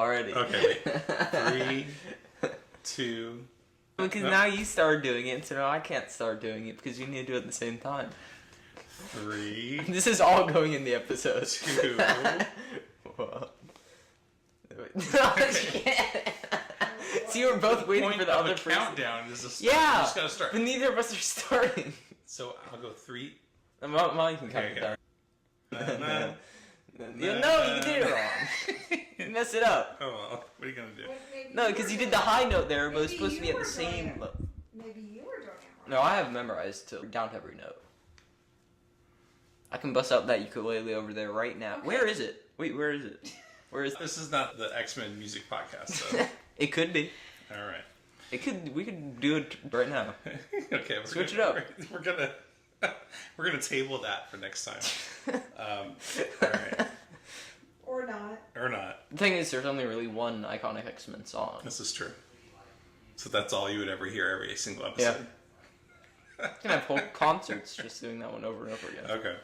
Already. Okay, wait. 3, 2... Because now you started doing it, so now I can't start doing it because you need to do it at the same time. 3... This is all going in the episode. 2... Whoa. So you were both waiting for the other person. Countdown is a start. Yeah, You just gotta start. but neither of us are starting. So I'll go 3. Well, you can count it down. No, you did it wrong. You messed it up. Oh well, what are you gonna do? No, because you did the high note there, but it was supposed to be at the same level. Maybe you were doing it wrong. No, I have memorized to down to every note. I can bust out that ukulele over there right now. Okay. Where is it? Wait, where is it? Where is it? This is not the X-Men music podcast, so. It could be. All right. We could do it right now. Okay, Switch it up. We're gonna table that for next time. All right. Or not. Or not. The thing is, there's only really one iconic X-Men song. This is true. So that's all you would ever hear every single episode. Yeah. You can have whole concerts just doing that one over and over again. Okay.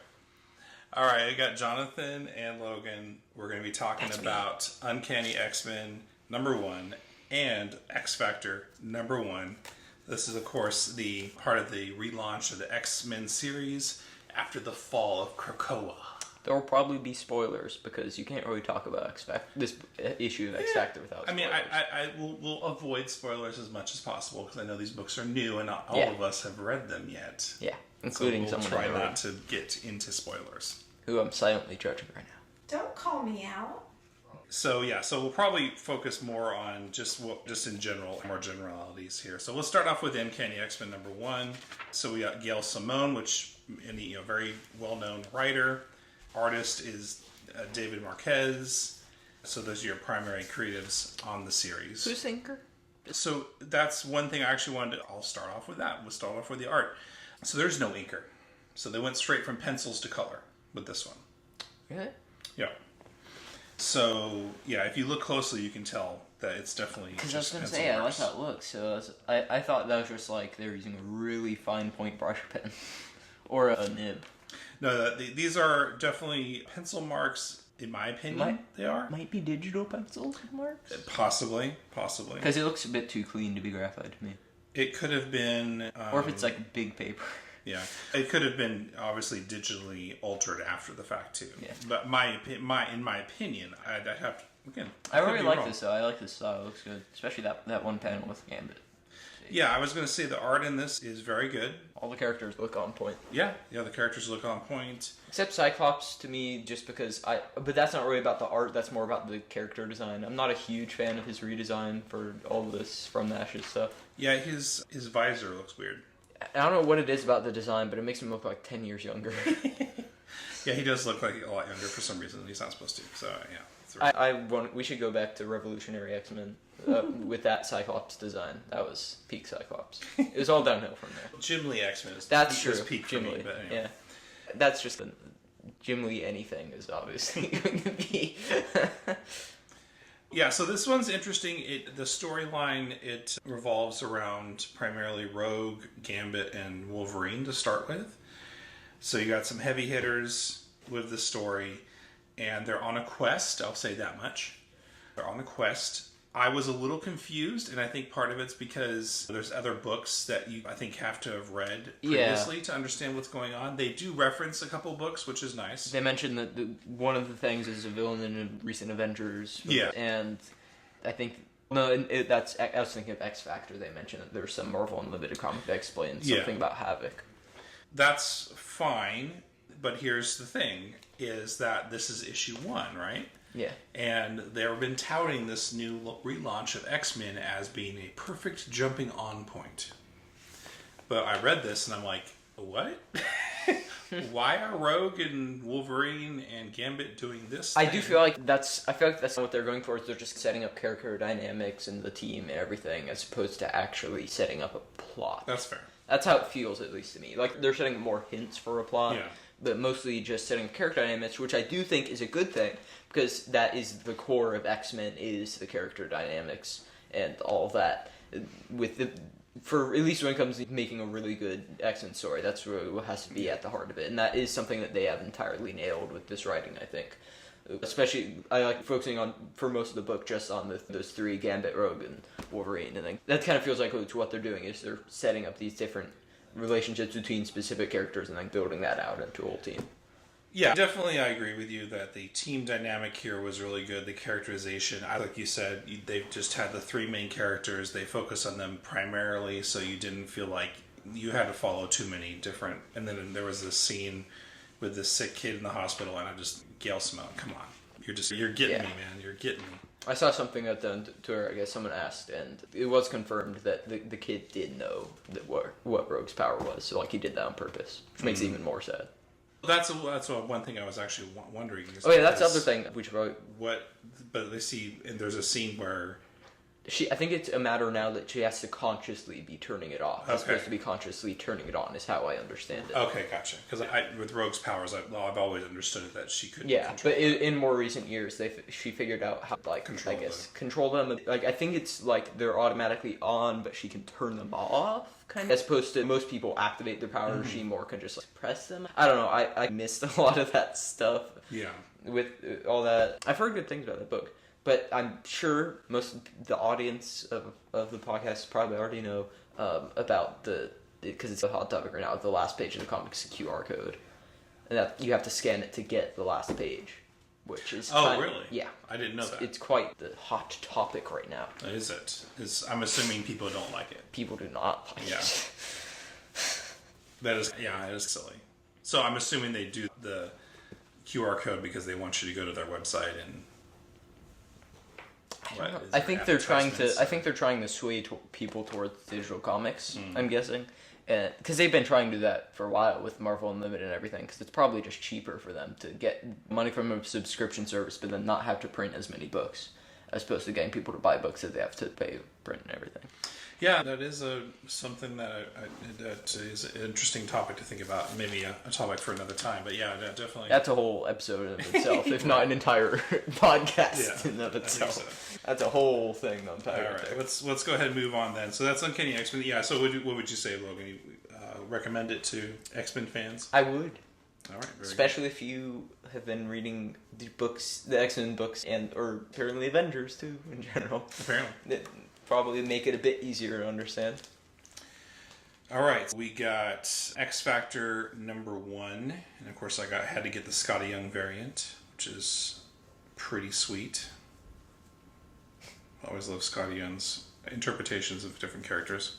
All right, I got Jonathan and Logan. We're going to be talking about Uncanny X-Men #1 and X-Factor #1. This is, of course, the part of the relaunch of the X-Men series after the fall of Krakoa. There will probably be spoilers because you can't really talk about this issue of X-Factor without spoilers. I will avoid spoilers as much as possible because I know these books are new and not all of us have read them yet. Yeah, including so we'll someone try not to get into spoilers. Who I'm silently judging right now. Don't call me out. So we'll probably focus more on just in general, more generalities here. So we'll start off with Uncanny X-Men #1. So we got Gail Simone, which very well-known writer. Artist is David Marquez. So those are your primary creatives on the series. Who's inker? So that's one thing I actually I'll start off with that. We'll start off with the art. So there's no inker. So they went straight from pencils to color with this one. Really? Yeah. So, if you look closely, you can tell that it's definitely just because I was going to pencil say, I like marks. how it looks. So I thought that was just like they were using a really fine point brush pen. Or a nib. No, these are definitely pencil marks, in my opinion. They are. Might be digital pencil marks? Possibly. Because it looks a bit too clean to be graphite to me. It could have been... or if it's like big paper. Yeah. It could have been obviously digitally altered after the fact too. Yeah. But in my opinion, I'd have to... Again, I really like this though. I like this style. It looks good. Especially that one panel with Gambit. Yeah, I was going to say the art in this is very good. All the characters look on point. Yeah, the characters look on point. Except Cyclops to me, just because but that's not really about the art, that's more about the character design. I'm not a huge fan of his redesign for all of this From the Ashes stuff. Yeah, his visor looks weird. I don't know what it is about the design, but it makes him look like 10 years younger. Yeah, he does look like a lot younger for some reason. He's not supposed to, so yeah. We should go back to Revolutionary X-Men with that Cyclops design. That was peak Cyclops. It was all downhill from there. Jim Lee X-Men is peak Jim for me, Lee. but anyway. Yeah. That's just Jim Lee anything is obviously going to be. Yeah, so this one's interesting. The storyline, it revolves around primarily Rogue, Gambit, and Wolverine to start with. So you got some heavy hitters with the story, and they're on a quest, I'll say that much. They're on a quest. I was a little confused, and I think part of it's because there's other books that you, I think, have to have read previously to understand what's going on. They do reference a couple books, which is nice. They mentioned that one of the things is a villain in a recent Avengers. Yeah. And I think... I was thinking of X-Factor. They mentioned that there's some Marvel Unlimited comic that explains something about Havoc. That's fine, but here's the thing, is that this is issue 1, right? Yeah. And they've been touting this new relaunch of X-Men as being a perfect jumping on point. But I read this and I'm like, what? Why are Rogue and Wolverine and Gambit doing this thing? I feel like that's what they're going for, is they're just setting up character dynamics and the team and everything, as opposed to actually setting up a plot. That's fair. That's how it feels, at least to me. Like, they're setting more hints for a plot, but mostly just setting up character dynamics, which I do think is a good thing, because that is the core of X-Men, is the character dynamics and all of that. For at least when it comes to making a really good X-Men story, that's really what has to be at the heart of it, and that is something that they have entirely nailed with this writing, I think. Especially, I like focusing on, for most of the book, just on those three, Gambit, Rogue, and Wolverine. And then that kind of feels like what they're doing is they're setting up these different relationships between specific characters and then building that out into a whole team. Yeah, definitely I agree with you that the team dynamic here was really good. The characterization, like you said, they've just had the three main characters. They focus on them primarily, so you didn't feel like you had to follow too many different... And then there was this scene with this sick kid in the hospital, and Gail Simone, come on. You're getting me, man. You're getting me. I saw something that done to her, I guess someone asked, and it was confirmed that the kid did know what Rogue's power was, so like he did that on purpose, which makes it even more sad. That's one thing I was actually wondering. Oh yeah, that's the other thing we should probably... But they see, and there's a scene where... I think it's a matter now that she has to consciously be turning it off. As opposed to be consciously turning it on, is how I understand it. Okay, gotcha. Because with Rogue's powers, I've always understood it that she could. Yeah, control but in more recent years, she figured out how control them. Like I think it's like they're automatically on, but she can turn them off, kind of. As opposed to most people activate their powers, she more can just like press them. I don't know. I missed a lot of that stuff. Yeah. With all that, I've heard good things about that book. But I'm sure most of the audience of the podcast probably already know about because it's a hot topic right now, the last page of the comics QR code. And that you have to scan it to get the last page, which is... really? Yeah. I didn't know that. It's quite the hot topic right now. Is it? I'm assuming people don't like it. People do not like it. It is silly. So I'm assuming they do the QR code because they want you to go to their website and... I think they're trying to sway people towards digital comics. I'm guessing, because they've been trying to do that for a while with Marvel Unlimited and everything. Because it's probably just cheaper for them to get money from a subscription service, but then not have to print as many books, as opposed to getting people to buy books that they have to pay print and everything. Yeah, that is something that is an interesting topic to think about. Maybe a topic for another time. But yeah, definitely. That's a whole episode in itself, if not an entire podcast in of itself. So. That's a whole thing to unpack. All right, let's go ahead and move on then. So that's Uncanny X-Men. Yeah. So what would you say, Logan? You recommend it to X-Men fans? I would. All right. Especially if you have been reading the books, the X-Men books, or apparently Avengers too in general. Apparently. Probably make it a bit easier to understand. All right, we got X-Factor #1, and of course I had to get the Scotty Young variant, which is pretty sweet. Always love Scotty Young's interpretations of different characters.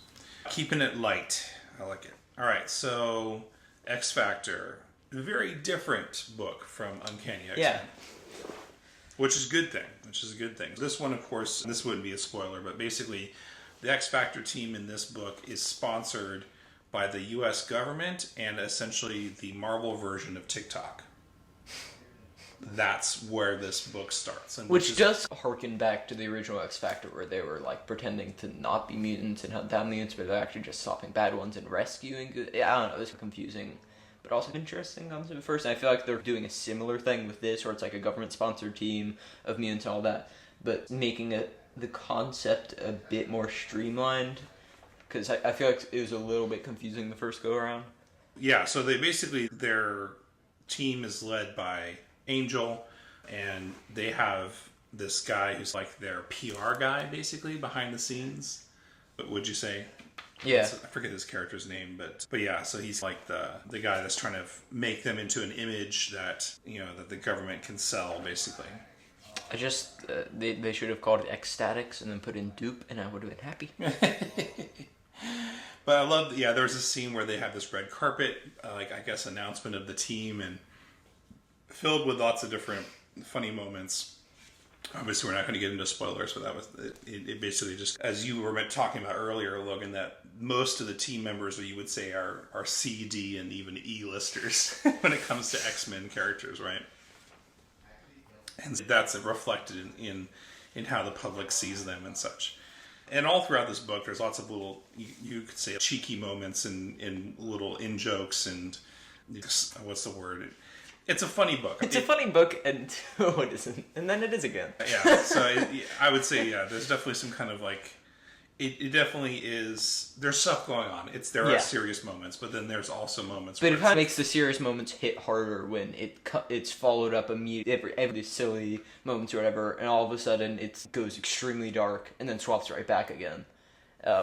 Keeping it light, I like it. All right, so X-Factor, a very different book from Uncanny X-Men. Yeah. Which is a good thing. This one, of course, this wouldn't be a spoiler, but basically the X-Factor team in this book is sponsored by the U.S. government and essentially the Marvel version of TikTok. That's where this book starts. Which does harken back to the original X-Factor, where they were like pretending to not be mutants and hunt down mutants, but they're actually just stopping bad ones and rescuing good. I don't know, it's confusing. But also interesting concept at first. And I feel like they're doing a similar thing with this, where it's like a government-sponsored team of mutants and all that, but making the concept a bit more streamlined. Because I feel like it was a little bit confusing the first go-around. Yeah, so their team is led by Angel, and they have this guy who's like their PR guy, basically, behind the scenes. But would you say... Yeah, I forget his character's name, but yeah, so he's like the guy that's trying to make them into an image that that the government can sell, basically. I just they should have called it X-Statics and then put in dupe, and I would have been happy. But I love, there was a scene where they have this red carpet, I guess, announcement of the team, and filled with lots of different funny moments. Obviously, we're not going to get into spoilers, but that was it. Basically, just as you were talking about earlier, Logan, that most of the team members, you would say, are C, D, and even E-listers when it comes to X-Men characters, right? And that's reflected in how the public sees them and such. And all throughout this book, there's lots of little, you could say, cheeky moments and little in-jokes and what's the word? It's a funny book. It's a funny book until it isn't, and then it is again. Yeah, so I would say, there's definitely some kind of It definitely is. There's stuff going on. There are serious moments, but then there's also moments. But it kind of makes the serious moments hit harder when it's followed up immediately every silly moments or whatever, and all of a sudden it goes extremely dark and then swaps right back again.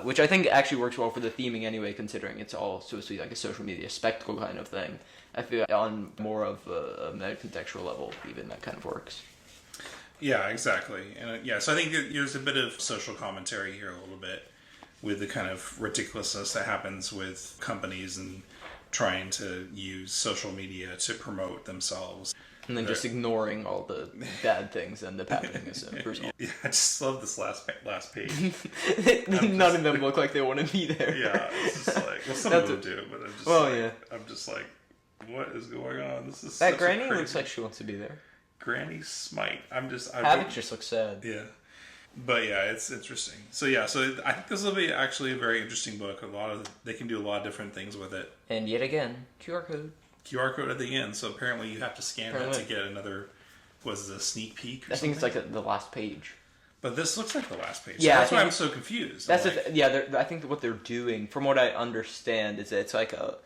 Which I think actually works well for the theming anyway, considering it's all supposed to be like a social media spectacle kind of thing. I feel on more of a meta-contextual level, even that kind of works. Yeah, exactly. And so I think there's a bit of social commentary here a little bit with the kind of ridiculousness that happens with companies and trying to use social media to promote themselves. And then just ignoring all the bad things that end up happening as a result. Yeah, I just love this last page. None of them look like they want to be there. Yeah, it's just like, well, some of them do, but I'm just like, what is going on? This is that granny looks like she wants to be there. Granny Smite. Havoc just looks sad. Yeah. But yeah, it's interesting. So I think this will be actually a very interesting book. They can do a lot of different things with it. And yet again, QR code at the end. So apparently you have to scan that to get another, was it a sneak peek or something? I think it's like the last page. But this looks like the last page. Yeah, so that's why I'm so confused. That's I think what they're doing, from what I understand, is that it's like a...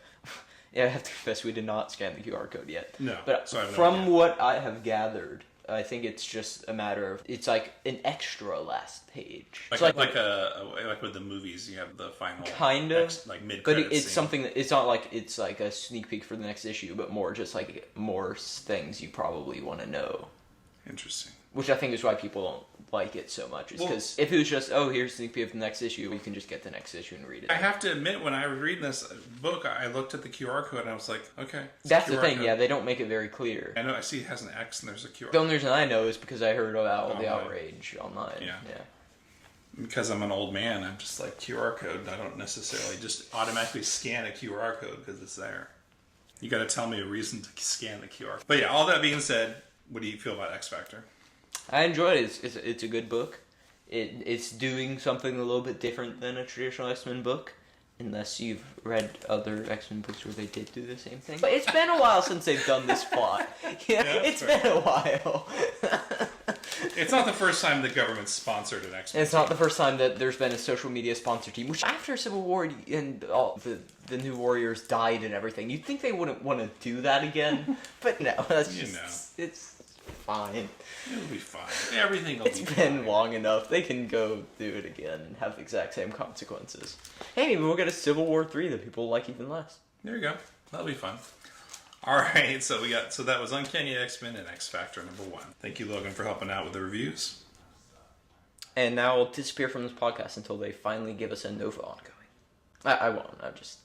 Yeah, I have to confess, we did not scan the QR code yet. No. But from what I have gathered, I think it's just a matter of, it's like an extra last page. Like with the movies, you have the final kind of mid. But it's something that it's not like it's like a sneak peek for the next issue, but more just like more things you probably want to know. Interesting. Which I think is why people don't like it so much. Is because if it was just, here's a sneak peek of the next issue, you can just get the next issue and read it. I have to admit, when I was reading this book, I looked at the QR code and I was like, okay. That's the thing, they don't make it very clear. I know, I see it has an X and there's a QR code. The only reason I know is because I heard about all the outrage online. Yeah. Because I'm an old man, I'm just like, QR code, I don't necessarily just automatically scan a QR code because it's there. You got to tell me a reason to scan the QR code. But yeah, all that being said, what do you feel about X-Factor? I enjoyed it. It's a good book. It's doing something a little bit different than a traditional X-Men book, unless you've read other X-Men books where they did do the same thing. But it's been a while since they've done this plot. It's been a while. It's not the first time the government's sponsored an X-Men. It's not the first time that there's been a social media sponsor team, which after Civil War and all the New Warriors died and everything, you'd think they wouldn't want to do that again. But no, that's just... It's fine. It'll be fine. Everything will be fine. It's been long enough. They can go do it again and have the exact same consequences. Hey, maybe we'll get a Civil War 3 that people like even less. There you go. That'll be fun. Alright, so that was Uncanny X-Men and X-Factor #1. Thank you, Logan, for helping out with the reviews. And now I'll disappear from this podcast until they finally give us a Nova ongoing. I won't. I'm just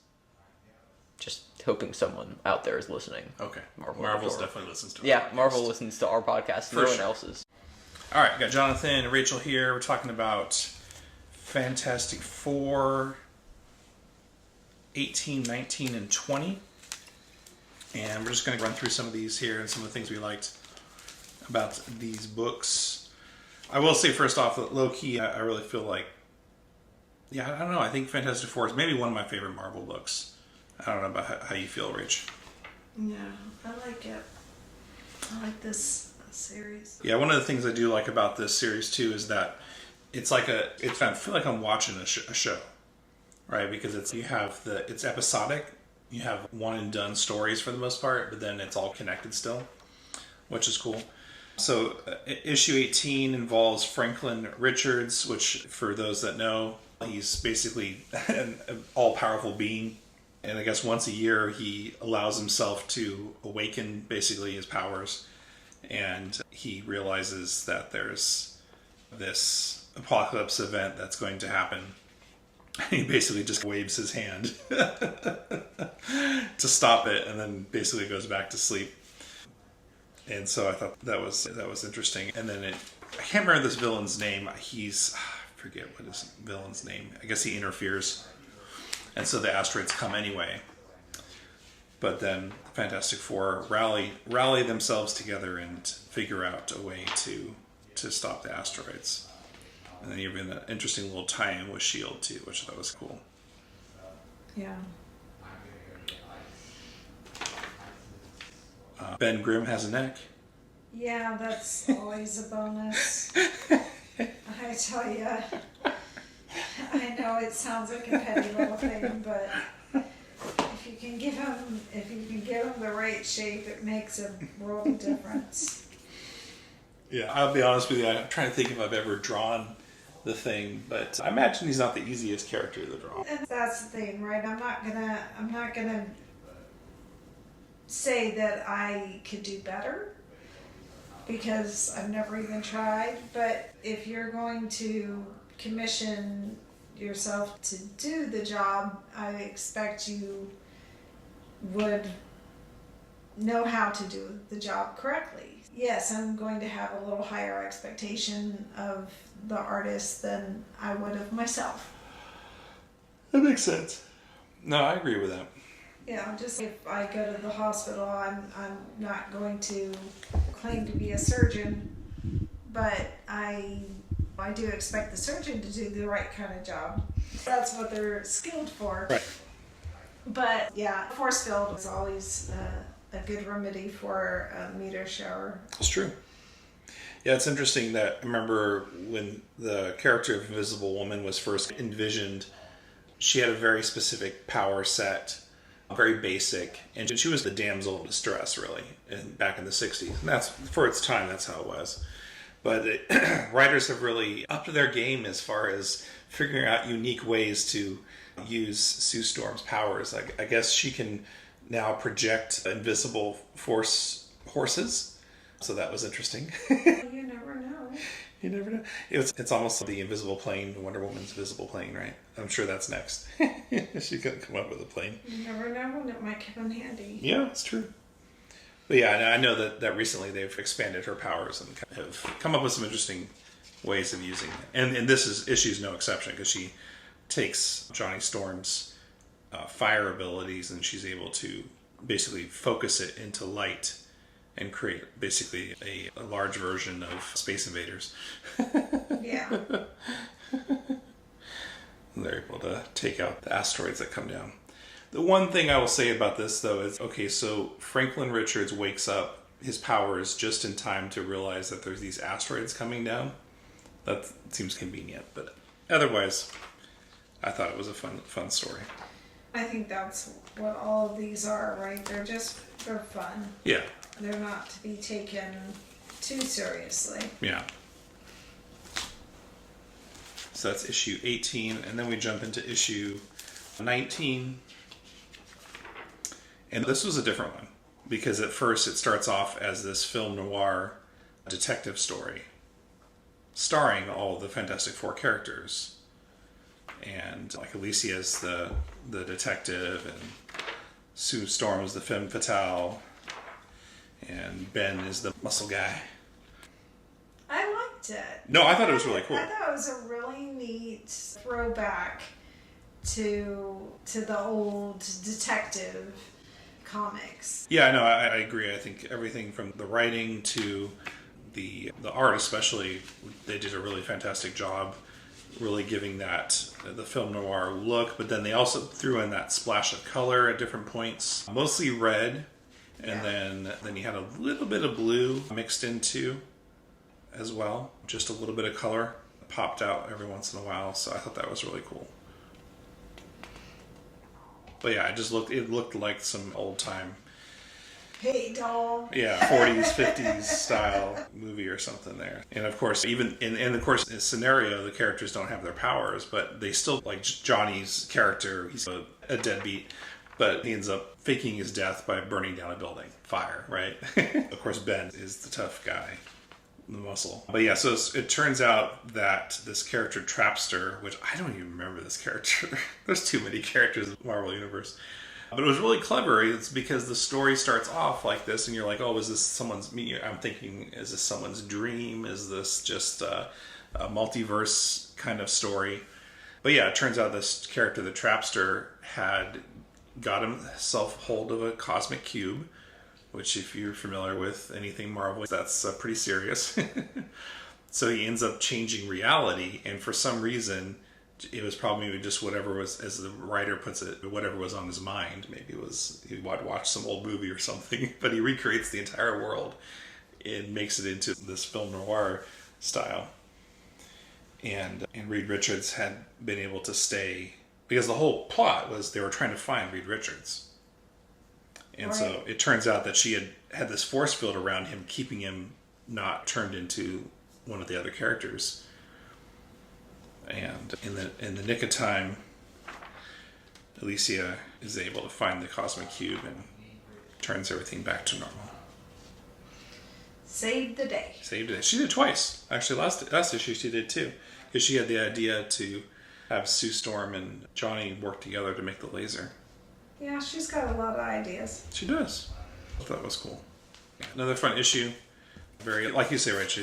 hoping someone out there is listening. Okay. Marvel's definitely listens to our podcast. Marvel listens to our podcast. No one else's. All right, got Jonathan and Rachel here. We're talking about Fantastic Four 18, 19, and 20. And we're just going to run through some of these here and some of the things we liked about these books. I will say first off that low-key, I really feel like, I don't know, I think Fantastic Four is maybe one of my favorite Marvel books. I don't know about how you feel, Rach. Yeah, I like it. I like this series. Yeah, one of the things I do like about this series too is that it's like I feel like I'm watching a show, right? Because it's episodic. You have one and done stories for the most part, but then it's all connected still, which is cool. So issue 18 involves Franklin Richards, which for those that know, he's basically an all-powerful being. And I guess once a year, he allows himself to awaken basically his powers. And he realizes that there's this apocalypse event that's going to happen. He basically just waves his hand to stop it, and then basically goes back to sleep. And so I thought that was interesting. And then I can't remember this villain's name. I forget what his villain's name. I guess he interferes. And so the asteroids come anyway. But then the Fantastic Four rally themselves together and figure out a way to stop the asteroids. And then even an interesting little tie-in with S.H.I.E.L.D. too, which I thought was cool. Yeah. Ben Grimm has a neck. Yeah, that's always a bonus. I tell you, I know it sounds like a petty little thing, but if you can give them the right shape, it makes a world of difference. Yeah, I'll be honest with you. I'm trying to think if I've ever drawn the Thing, but I imagine he's not the easiest character to draw. And that's the thing, right? I'm not gonna say that I could do better because I've never even tried. But if you're going to commission yourself to do the job, I expect you would know how to do the job correctly. Yes, I'm going to have a little higher expectation of the artist than I would of myself. That makes sense. No, I agree with that. Yeah, just if I go to the hospital, I'm not going to claim to be a surgeon, but I do expect the surgeon to do the right kind of job. That's what they're skilled for. Right. But yeah, force field is always a good remedy for a meteor shower. It's true. Yeah, it's interesting that I remember when the character of Invisible Woman was first envisioned, she had a very specific power set, very basic, and she was the damsel of distress, really, back in the 60s. And that's, for its time, that's how it was. But writers have really upped their game as far as figuring out unique ways to use Sue Storm's powers. I guess she can now project invisible force horses, so that was interesting. You never know. You never know. It's almost the invisible plane, Wonder Woman's invisible plane, right? I'm sure that's next. She could come up with a plane. You never know when it might come in handy. Yeah, it's true. But yeah, I know that recently they've expanded her powers and have come up with some interesting ways of using it. And this issue's no exception, because she takes Johnny Storm's fire abilities and she's able to basically focus it into light and create basically a large version of Space Invaders. Yeah. And they're able to take out the asteroids that come down. The one thing I will say about this, though, is, okay, so Franklin Richards wakes up his powers just in time to realize that there's these asteroids coming down. That seems convenient, but otherwise, I thought it was a fun story. I think that's what all of these are, right? They're fun. Yeah. They're not to be taken too seriously. Yeah. So that's issue 18, and then we jump into issue 19. And this was a different one, because at first it starts off as this film noir detective story, starring all of the Fantastic Four characters. And like Alicia is the detective, and Sue Storm is the femme fatale, and Ben is the muscle guy. I liked it. No, I thought it was really cool. I thought it was a really neat throwback to the old detective comics. Yeah, no, I agree. I think everything from the writing to the art especially, they did a really fantastic job really giving that the film noir look, but then they also threw in that splash of color at different points, mostly red, and then you had a little bit of blue mixed into as well, just a little bit of color popped out every once in a while, so I thought that was really cool. But yeah, it looked like some old time, Hey doll. yeah, 40s, 50s style movie or something there. And of course, even in the scenario, the characters don't have their powers, but they still, like Johnny's character, he's a deadbeat, but he ends up faking his death by burning down a building. Fire, right? Of course, Ben is the tough guy, the muscle. But yeah, so it turns out that this character Trapster, which I don't even remember this character. There's too many characters in the Marvel Universe. But it was really clever. It's because the story starts off like this, and you're like, "Oh, is this someone's?" I'm thinking, "Is this someone's dream? Is this just a multiverse kind of story?" But yeah, it turns out this character, the Trapster, had got himself hold of a cosmic cube, which, if you're familiar with anything Marvel, that's pretty serious. So he ends up changing reality, and for some reason, it was probably just whatever was, as the writer puts it, whatever was on his mind. Maybe it was he watched some old movie or something, but he recreates the entire world and makes it into this film noir style. And Reed Richards had been able to stay, because the whole plot was they were trying to find Reed Richards. And so it turns out that she had this force field around him, keeping him not turned into one of the other characters. And in the nick of time, Alicia is able to find the Cosmic Cube and turns everything back to normal. Saved the day. Saved it. She did twice. Actually, last issue she did too. Because she had the idea to have Sue Storm and Johnny work together to make the laser. Yeah, she's got a lot of ideas. She does. I thought that was cool. Another fun issue. Very, like you say, Rich,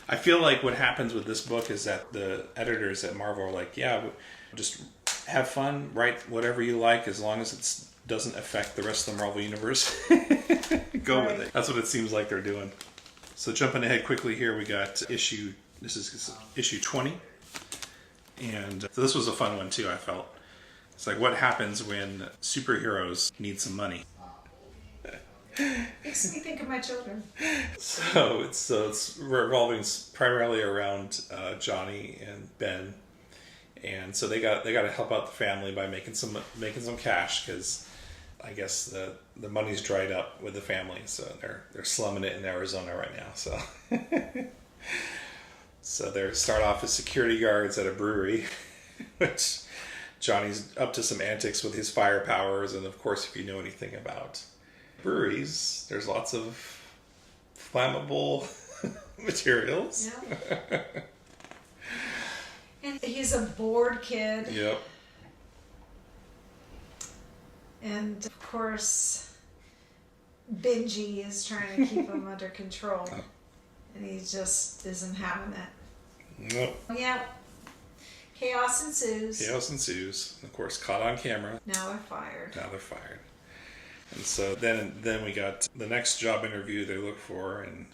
I feel like what happens with this book is that the editors at Marvel are like, yeah, just have fun, write whatever you like as long as it doesn't affect the rest of the Marvel Universe. Go with it. That's what it seems like they're doing. So jumping ahead quickly here, we got issue 20. And so this was a fun one too, I felt. It's like, what happens when superheroes need some money? Makes me think of my children. So it's revolving primarily around Johnny and Ben, and so they got to help out the family by making some cash, because I guess the money's dried up with the family, so they're slumming it in Arizona right now. So so they start off as security guards at a brewery, which Johnny's up to some antics with his fire powers, and of course, if you know anything about breweries, there's lots of flammable materials. Yeah. And he's a bored kid. Yep. And of course, Benji is trying to keep him under control. And he just isn't having it. Nope. Yeah. Chaos ensues. Of course, caught on camera. Now they're fired. And so then we got the next job interview they look for, and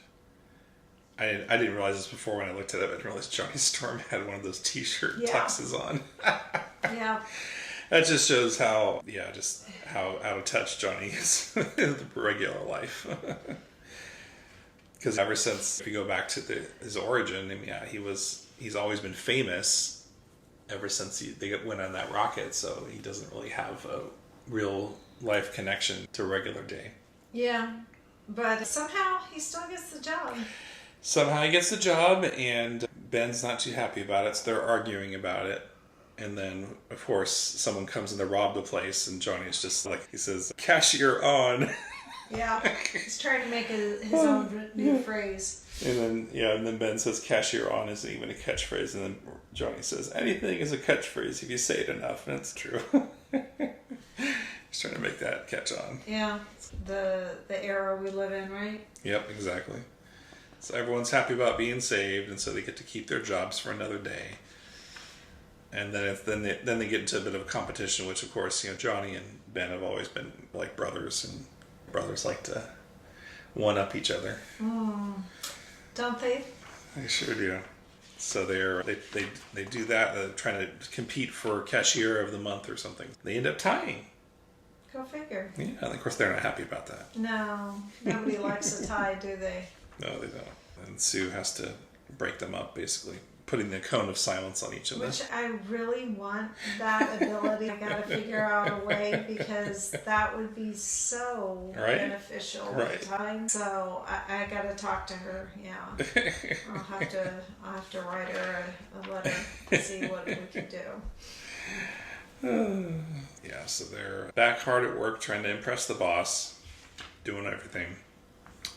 I didn't realize this before when I looked at it. I didn't realize Johnny Storm had one of those t-shirt tuxes on. Yeah. That just shows how out of touch Johnny is with regular life. Because ever since, if you go back to his origin, I mean, yeah, he's always been famous ever since they went on that rocket, so he doesn't really have a real life connection to regular day. Yeah, but somehow he still gets the job. Somehow he gets the job, and Ben's not too happy about it, so they're arguing about it. And then, of course, someone comes in to rob the place, and Johnny's just like, he says, "Cashier on." Yeah, he's trying to make his own new phrase. And then Ben says, "Cashier on" isn't even a catchphrase, and then Johnny says, "Anything is a catchphrase if you say it enough," and it's true. He's trying to make that catch on. Yeah, the era we live in, right? Yep, exactly. So everyone's happy about being saved, and so they get to keep their jobs for another day. And then they get into a bit of a competition, which of course, Johnny and Ben have always been like brothers, and brothers like to one up each other. Don't they? They sure do. So they do that, trying to compete for cashier of the month or something. They end up tying. Go figure. Yeah, and of course they're not happy about that. No, nobody likes a tie, do they? No, they don't. And Sue has to break them up, basically, putting the cone of silence on each of them. Which I really want that ability. I gotta figure out a way, because that would be so beneficial at times. So I gotta talk to her. Yeah, I'll have to write her a letter and see what we can do. Yeah, so they're back hard at work trying to impress the boss, doing everything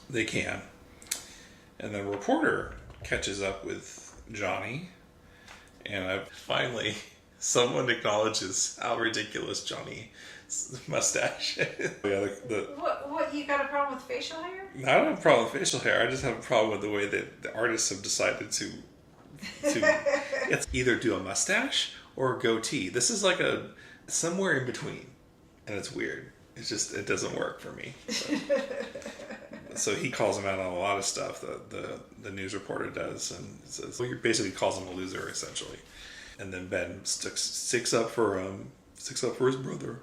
they can. And the reporter catches up with Johnny, and finally someone acknowledges how ridiculous Johnny's mustache is. What, you got a problem with facial hair? I don't have a problem with facial hair. I just have a problem with the way that the artists have decided to it's either do a mustache or a goatee. This is like somewhere in between, and it's weird. It doesn't work for me. So he calls him out on a lot of stuff that the news reporter does, and says, well, he basically calls him a loser, essentially. And then Ben sticks up for his brother,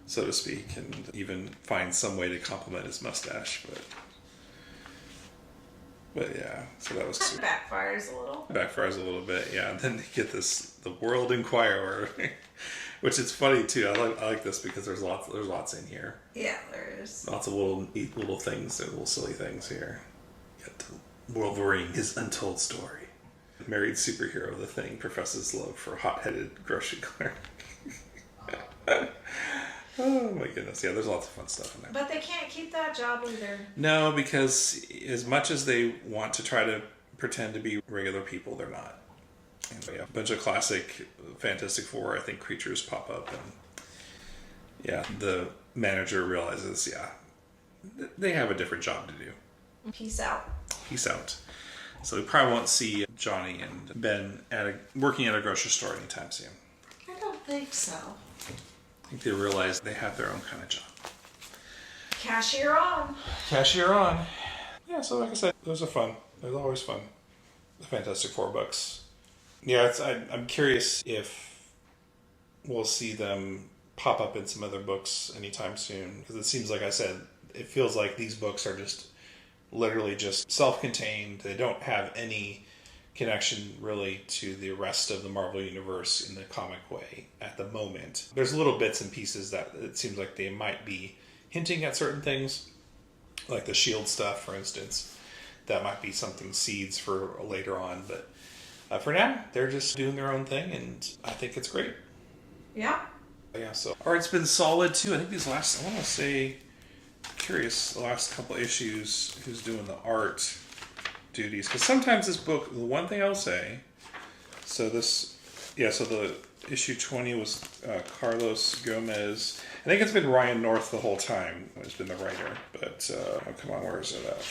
so to speak, and even finds some way to compliment his mustache. But But yeah, so that was That backfires a little. Backfires a little bit, yeah. And then you get the World Inquirer, which is funny too. I like this because there's lots in here. Yeah, there is. Lots of little things, little silly things here. You got Wolverine, his untold story. Married superhero, the Thing, professes love for hot-headed grocery clerk. Oh my goodness, yeah, there's lots of fun stuff in there. But they can't keep that job either. No, because as much as they want to try to pretend to be regular people, they're not. And, yeah, a bunch of classic Fantastic Four, I think, creatures pop up, and yeah, the manager realizes, they have a different job to do. Peace out. Peace out. So we probably won't see Johnny and Ben working at a grocery store anytime soon. I don't think so. I think they realize they have their own kind of job. Cashier on. Cashier on. Yeah, so like I said, those are fun. They're always fun. The Fantastic Four books. Yeah, I'm curious if we'll see them pop up in some other books anytime soon. Because it seems like I said, it feels like these books are just literally just self-contained. They don't have any connection really to the rest of the Marvel Universe in the comic way at the moment. There's little bits and pieces that it seems like they might be hinting at certain things, like the S.H.I.E.L.D. stuff, for instance. That might be something seeds for later on, but for now, they're just doing their own thing, and I think it's great. Yeah. Yeah, so art's been solid too. I think these last, I want to say, curious, the last couple issues, who's doing the art duties, because sometimes this book, the one thing I'll say, so the issue 20 was Carlos Gomez. I think it's been Ryan North the whole time who's been the writer, but come on, where is it at?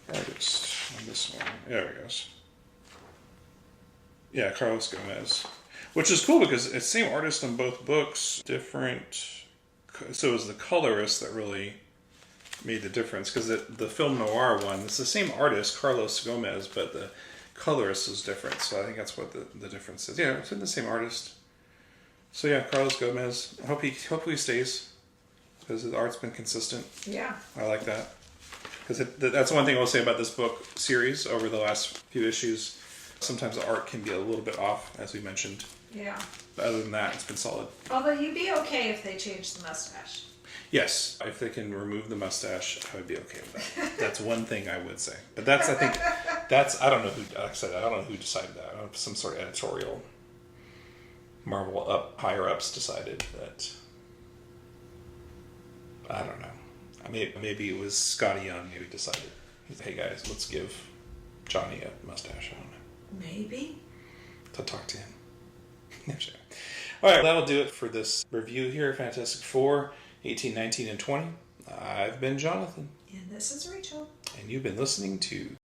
Artist on this one. There it goes. Yeah, Carlos Gomez, which is cool because it's the same artist on both books, different. So it was the colorist that really made the difference, because the film noir one, it's the same artist, Carlos Gomez, but the colorist is different. So I think that's what the difference is. Yeah, it's in the same artist. So yeah, Carlos Gomez. Hopefully he stays, because the art's been consistent. Yeah. I like that. Because that's one thing I'll say about this book series over the last few issues. Sometimes the art can be a little bit off, as we mentioned. Yeah. But other than that, it's been solid. Although you'd be okay if they changed the mustache. Yes, if they can remove the mustache, I would be okay with that. That's one thing I would say. But I don't know who, like I said, I don't know who decided that. I don't know if some sort of editorial Marvel higher-ups decided that. I don't know. Maybe it was Scotty Young who decided, hey guys, let's give Johnny a mustache. I don't know. Maybe. To talk to him. Yeah, sure. All right, that'll do it for this review here of Fantastic Four, 18, 19, and 20. I've been Jonathan. And this is Rachel. And you've been listening to